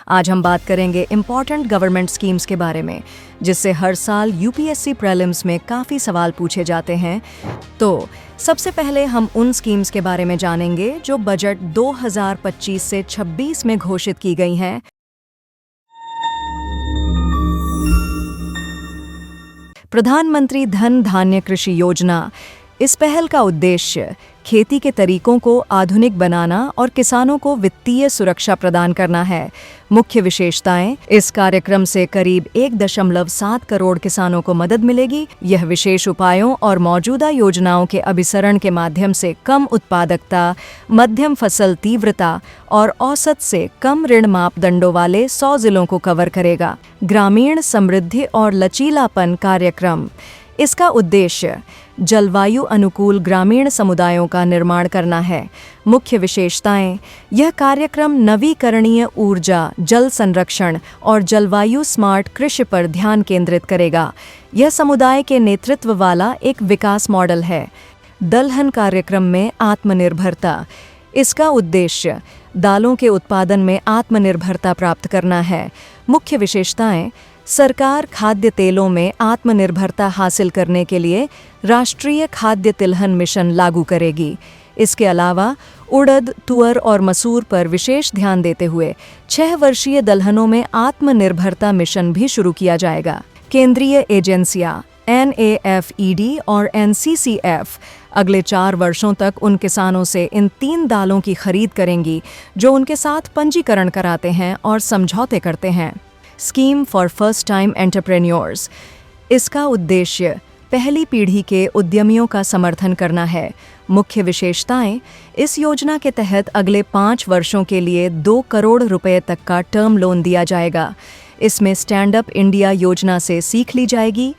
आज हम बात करेंगे इम्पॉर्टेंट गवर्नमेंट स्कीम्स के बारे में, जिससे हर साल यूपीएससी प्रीलिम्स में काफ़ी सवाल पूछे जाते हैं। तो सबसे पहले हम उन स्कीम्स के बारे में जानेंगे जो बजट 2025 से 26 में घोषित की गई हैं। प्रधानमंत्री धन धान्य कृषि योजना। इस पहल का उद्देश्य खेती के तरीकों को आधुनिक बनाना और किसानों को वित्तीय सुरक्षा प्रदान करना है। मुख्य विशेषताएं: इस कार्यक्रम से करीब 1.7 करोड़ किसानों को मदद मिलेगी। यह विशेष उपायों और मौजूदा योजनाओं के अभिसरण के माध्यम से कम उत्पादकता, मध्यम फसल तीव्रता और औसत से कम ऋण मापदंडों वाले 100 जिलों को कवर करेगा। ग्रामीण समृद्धि और लचीलापन कार्यक्रम। इसका उद्देश्य जलवायु अनुकूल ग्रामीण समुदायों का निर्माण करना है। मुख्य विशेषताएं: यह कार्यक्रम नवीकरणीय ऊर्जा, जल संरक्षण और जलवायु स्मार्ट कृषि पर ध्यान केंद्रित करेगा। यह समुदाय के नेतृत्व वाला एक विकास मॉडल है। दलहन कार्यक्रम में आत्मनिर्भरता। इसका उद्देश्य दालों के उत्पादन में आत्मनिर्भरता प्राप्त करना है। मुख्य विशेषताएं: सरकार खाद्य तेलों में आत्मनिर्भरता हासिल करने के लिए राष्ट्रीय खाद्य तिलहन मिशन लागू करेगी। इसके अलावा उड़द, तुअर और मसूर पर विशेष ध्यान देते हुए 6 वर्षीय दलहनों में आत्मनिर्भरता मिशन भी शुरू किया जाएगा। केंद्रीय एजेंसियां NAFED और NCCF अगले 4 वर्षों तक उन किसानों से इन 3 दालों की खरीद करेंगी जो उनके साथ पंजीकरण कराते हैं और समझौते करते हैं। Scheme for first time entrepreneurs. इसका उद्देश्य पहली पीढ़ी के उद्यमियों का समर्थन करना है। मुख्य विशेषताएं: इस योजना के तहत अगले 5 वर्षों के लिए 2 करोड़ रुपए तक का टर्म लोन दिया जाएगा। इसमें स्टैंड अप इंडिया योजना से सीख ली जाएगी।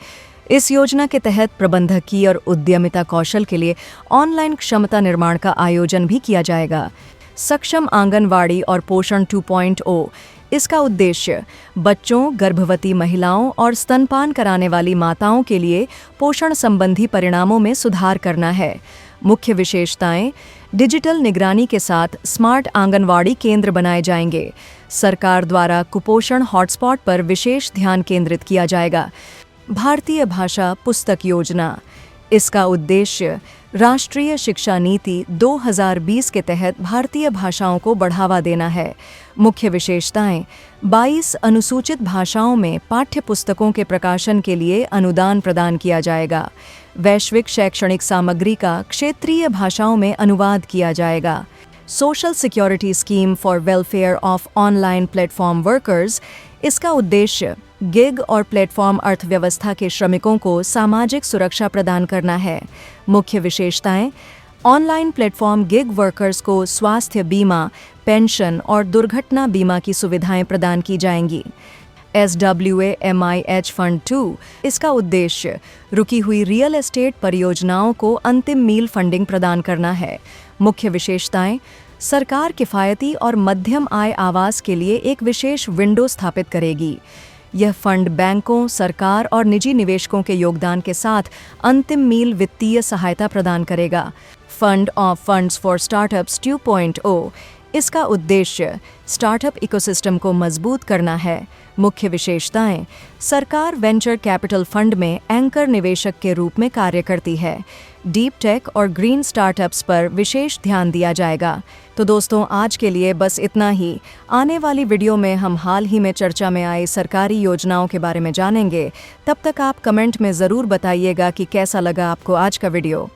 इस योजना के तहत प्रबंधकीय और उद्यमिता कौशल के लिए ऑनलाइन क्षमता निर्माण का आयोजन भी किया जाएगा। सक्षम आंगनवाड़ी और पोषण 2.0। इसका उद्देश्य बच्चों, गर्भवती महिलाओं और स्तनपान कराने वाली माताओं के लिए पोषण संबंधी परिणामों में सुधार करना है। मुख्य विशेषताएं: डिजिटल निगरानी के साथ स्मार्ट आंगनवाड़ी केंद्र बनाए जाएंगे। सरकार द्वारा कुपोषण हॉटस्पॉट पर विशेष ध्यान केंद्रित किया जाएगा। भारतीय भाषा पुस्तक योजना। इसका उद्देश्य राष्ट्रीय शिक्षा नीति 2020 के तहत भारतीय भाषाओं को बढ़ावा देना है। मुख्य विशेषताएं: 22 अनुसूचित भाषाओं में पाठ्य पुस्तकों के प्रकाशन के लिए अनुदान प्रदान किया जाएगा। वैश्विक शैक्षणिक सामग्री का क्षेत्रीय भाषाओं में अनुवाद किया जाएगा। Social security scheme for welfare of online platform workers. इसका उद्देश्य गिग और प्लेटफॉर्म अर्थव्यवस्था के श्रमिकों को सामाजिक सुरक्षा प्रदान करना है। मुख्य विशेषताएं: ऑनलाइन प्लेटफॉर्म गिग वर्कर्स को स्वास्थ्य बीमा, पेंशन और दुर्घटना बीमा की सुविधाएं प्रदान की जाएंगी। SWA-MIH fund 2। इसका उद्देश्य रुकी हुई रियल एस्टेट परियोजनाओं को अंतिम मील फंडिंग प्रदान करना है। मुख्य विशेषताएं: सरकार किफ़ायती और मध्यम आय आवास के लिए एक विशेष विंडो स्थापित करेगी। यह फंड बैंकों, सरकार और निजी निवेशकों के योगदान के साथ अंतिम मील वित्तीय सहायता प्रदान करेगा। Fund of funds for startups 2.0। इसका उद्देश्य स्टार्टअप इकोसिस्टम को मजबूत करना है। मुख्य विशेषताएं: सरकार वेंचर कैपिटल फंड में एंकर निवेशक के रूप में कार्य करती है। डीप टेक और ग्रीन स्टार्टअप्स पर विशेष ध्यान दिया जाएगा। तो दोस्तों, आज के लिए बस इतना ही। आने वाली वीडियो में हम हाल ही में चर्चा में आई सरकारी योजनाओं के बारे में जानेंगे। तब तक आप कमेंट में ज़रूर बताइएगा कि कैसा लगा आपको आज का वीडियो।